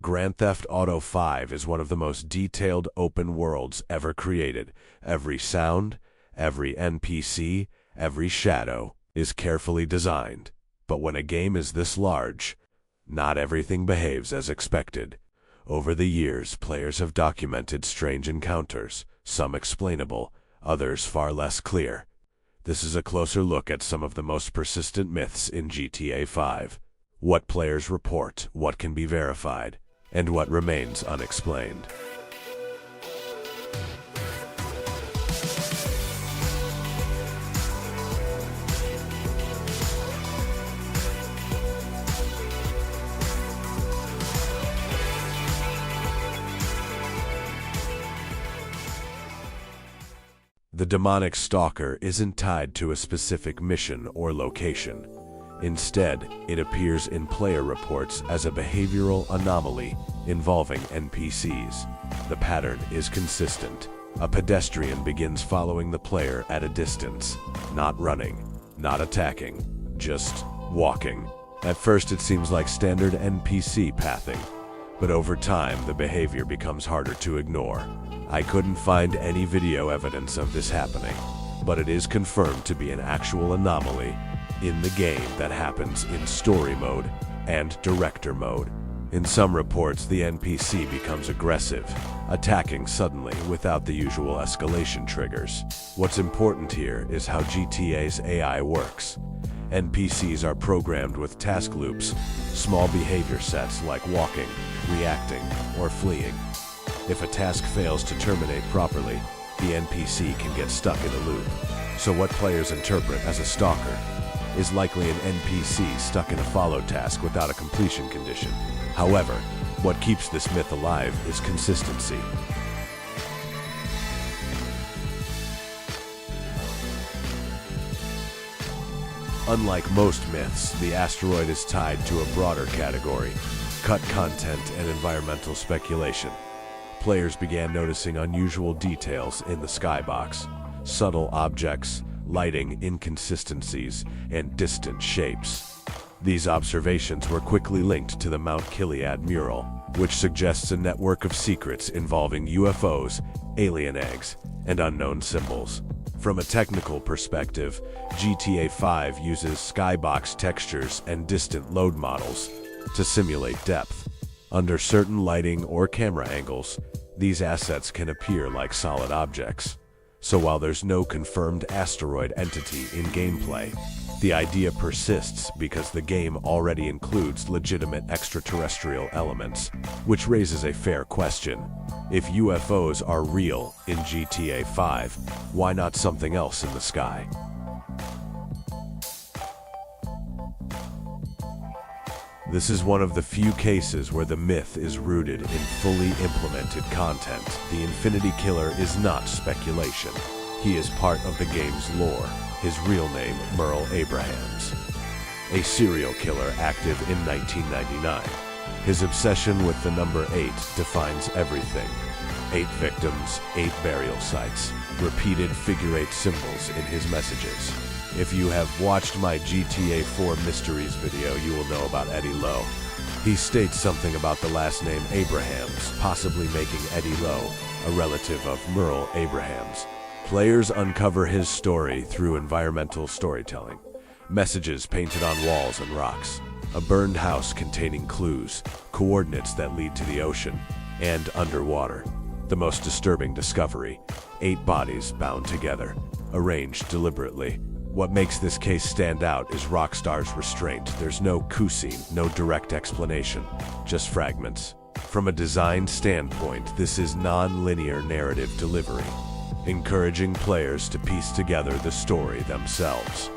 Grand Theft Auto 5 is one of the most detailed open worlds ever created. Every sound, every NPC, every shadow is carefully designed. But when a game is this large, not everything behaves as expected. Over the years, players have documented strange encounters, some explainable, others far less clear. This is a closer look at some of the most persistent myths in GTA 5. What players report, what can be verified, and what remains unexplained. The demonic stalker isn't tied to a specific mission or location. Instead, it appears in player reports as a behavioral anomaly involving NPCs. The pattern is consistent. A pedestrian begins following the player at a distance, not running, not attacking, just walking. At first it seems like standard NPC pathing, but over time the behavior becomes harder to ignore. I couldn't find any video evidence of this happening, but it is confirmed to be an actual anomaly in the game that happens in story mode and director mode. In some reports, the NPC becomes aggressive, attacking suddenly without the usual escalation triggers. What's important here is how GTA's AI works. NPCs are programmed with task loops, small behavior sets like walking, reacting, or fleeing. If a task fails to terminate properly, the NPC can get stuck in a loop. So what players interpret as a stalker is likely an NPC stuck in a follow task without a completion condition. However, what keeps this myth alive is consistency. Unlike most myths, the asteroid is tied to a broader category: cut content and environmental speculation. Players began noticing unusual details in the skybox, subtle objects, lighting inconsistencies, and distant shapes. These observations were quickly linked to the Mount Chiliad mural, which suggests a network of secrets involving UFOs, alien eggs, and unknown symbols. From a technical perspective, GTA 5 uses skybox textures and distant load models to simulate depth. Under certain lighting or camera angles, these assets can appear like solid objects. So while there's no confirmed asteroid entity in gameplay, the idea persists because the game already includes legitimate extraterrestrial elements, which raises a fair question. If UFOs are real in GTA 5, why not something else in the sky? This is one of the few cases where the myth is rooted in fully implemented content. The Infinity Killer is not speculation. He is part of the game's lore. His real name, Merle Abrahams. A serial killer active in 1999. His obsession with the number 8 defines everything. 8 victims, 8 burial sites, repeated figure-8 symbols in his messages. If you have watched my GTA 4 Mysteries video, you will know about Eddie Lowe. He states something about the last name Abrahams, possibly making Eddie Lowe a relative of Merle Abrahams. Players uncover his story through environmental storytelling. Messages painted on walls and rocks. A burned house containing clues, coordinates that lead to the ocean, and underwater. The most disturbing discovery: 8 bodies bound together, arranged deliberately. What makes this case stand out is Rockstar's restraint. There's no cutscene, no direct explanation, just fragments. From a design standpoint, this is non-linear narrative delivery, encouraging players to piece together the story themselves.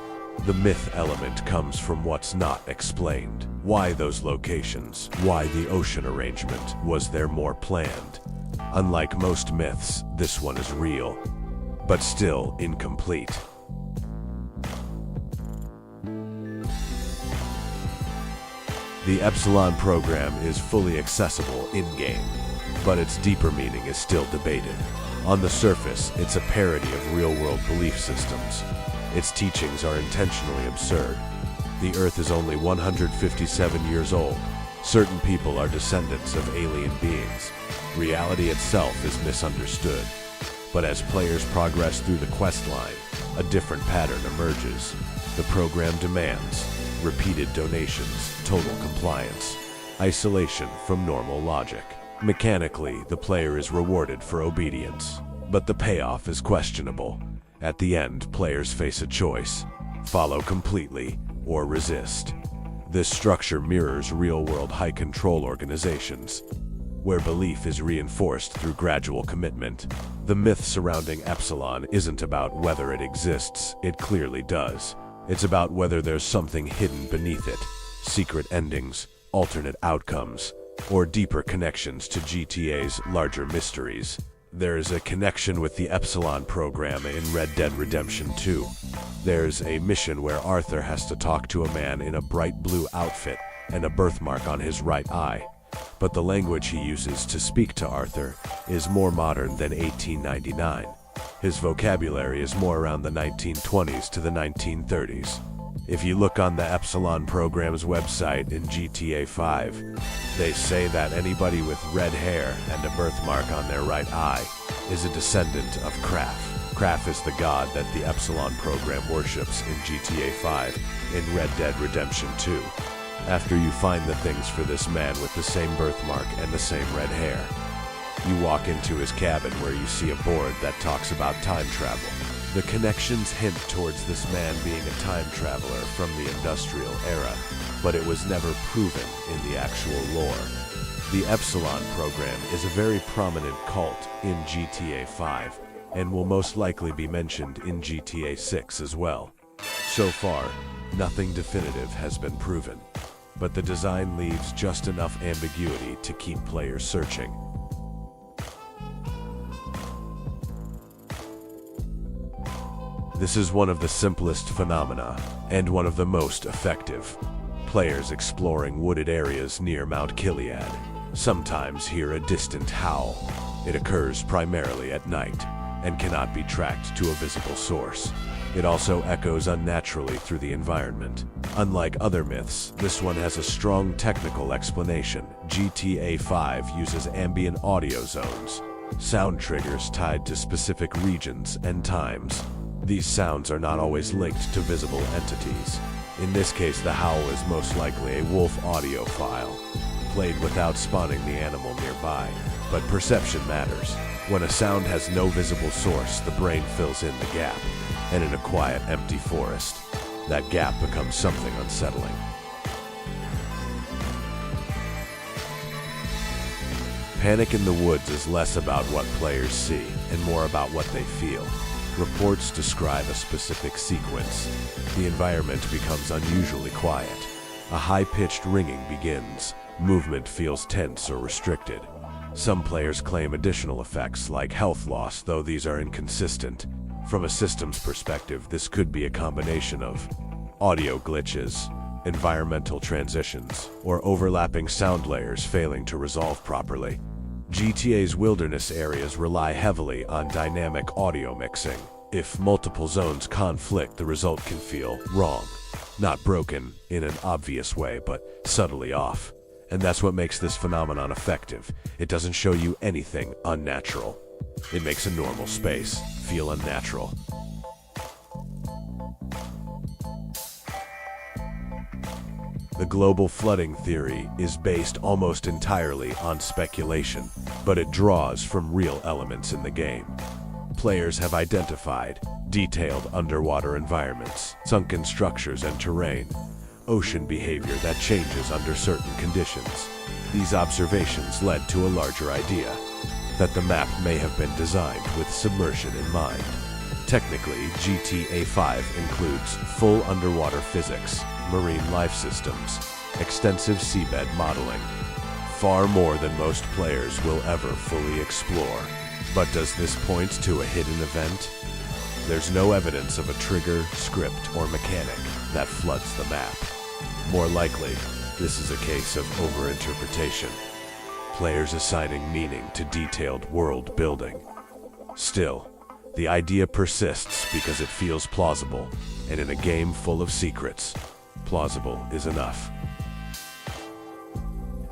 The myth element comes from what's not explained. Why those locations? Why the ocean arrangement? Was there more planned? Unlike most myths, this one is real, but still incomplete. The Epsilon program is fully accessible in-game, but its deeper meaning is still debated. On the surface, it's a parody of real-world belief systems. Its teachings are intentionally absurd. The Earth is only 157 years old. Certain people are descendants of alien beings. Reality itself is misunderstood. But as players progress through the quest line, a different pattern emerges. The program demands repeated donations, total compliance, isolation from normal logic. Mechanically, the player is rewarded for obedience, but the payoff is questionable. At the end, players face a choice: follow completely or resist. This structure mirrors real-world high-control organizations, where belief is reinforced through gradual commitment. The myth surrounding Epsilon isn't about whether it exists, it clearly does. It's about whether there's something hidden beneath it: secret endings, alternate outcomes, or deeper connections to GTA's larger mysteries. There's a connection with the Epsilon program in Red Dead Redemption 2. There's a mission where Arthur has to talk to a man in a bright blue outfit and a birthmark on his right eye. But the language he uses to speak to Arthur is more modern than 1899. His vocabulary is more around the 1920s to the 1930s. If you look on the Epsilon program's website in GTA 5, they say that anybody with red hair and a birthmark on their right eye is a descendant of Kraph. Kraph is the god that the Epsilon program worships in GTA 5 in Red Dead Redemption 2. After you find the things for this man with the same birthmark and the same red hair, you walk into his cabin where you see a board that talks about time travel. The connections hint towards this man being a time traveler from the industrial era, but it was never proven in the actual lore. The Epsilon program is a very prominent cult in GTA 5, and will most likely be mentioned in GTA 6 as well. So far, nothing definitive has been proven, but the design leaves just enough ambiguity to keep players searching. This is one of the simplest phenomena, and one of the most effective. Players exploring wooded areas near Mount Chiliad sometimes hear a distant howl. It occurs primarily at night, and cannot be tracked to a visible source. It also echoes unnaturally through the environment. Unlike other myths, this one has a strong technical explanation. GTA 5 uses ambient audio zones, sound triggers tied to specific regions and times. These sounds are not always linked to visible entities. In this case, the howl is most likely a wolf audio file, played without spawning the animal nearby. But perception matters. When a sound has no visible source, the brain fills in the gap. And in a quiet, empty forest, that gap becomes something unsettling. Panic in the Woods is less about what players see and more about what they feel. Reports describe a specific sequence. The environment becomes unusually quiet. A high-pitched ringing begins. Movement feels tense or restricted. Some players claim additional effects like health loss, though these are inconsistent. From a systems perspective, this could be a combination of audio glitches, environmental transitions, or overlapping sound layers failing to resolve properly. GTA's wilderness areas rely heavily on dynamic audio mixing. If multiple zones conflict, the result can feel wrong. Not broken in an obvious way, but subtly off. And that's what makes this phenomenon effective. It doesn't show you anything unnatural. It makes a normal space feel unnatural. The global flooding theory is based almost entirely on speculation, but it draws from real elements in the game. Players have identified detailed underwater environments, sunken structures and terrain, ocean behavior that changes under certain conditions. These observations led to a larger idea, that the map may have been designed with submersion in mind. Technically, GTA 5 includes full underwater physics, marine life systems, extensive seabed modeling, far more than most players will ever fully explore. But does this point to a hidden event? There's no evidence of a trigger, script, or mechanic that floods the map. More likely, this is a case of overinterpretation. Players assigning meaning to detailed world building. Still, the idea persists because it feels plausible, and in a game full of secrets, plausible is enough.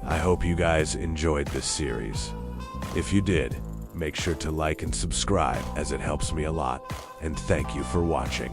I hope you guys enjoyed this series. If you did, make sure to like and subscribe as it helps me a lot, and thank you for watching.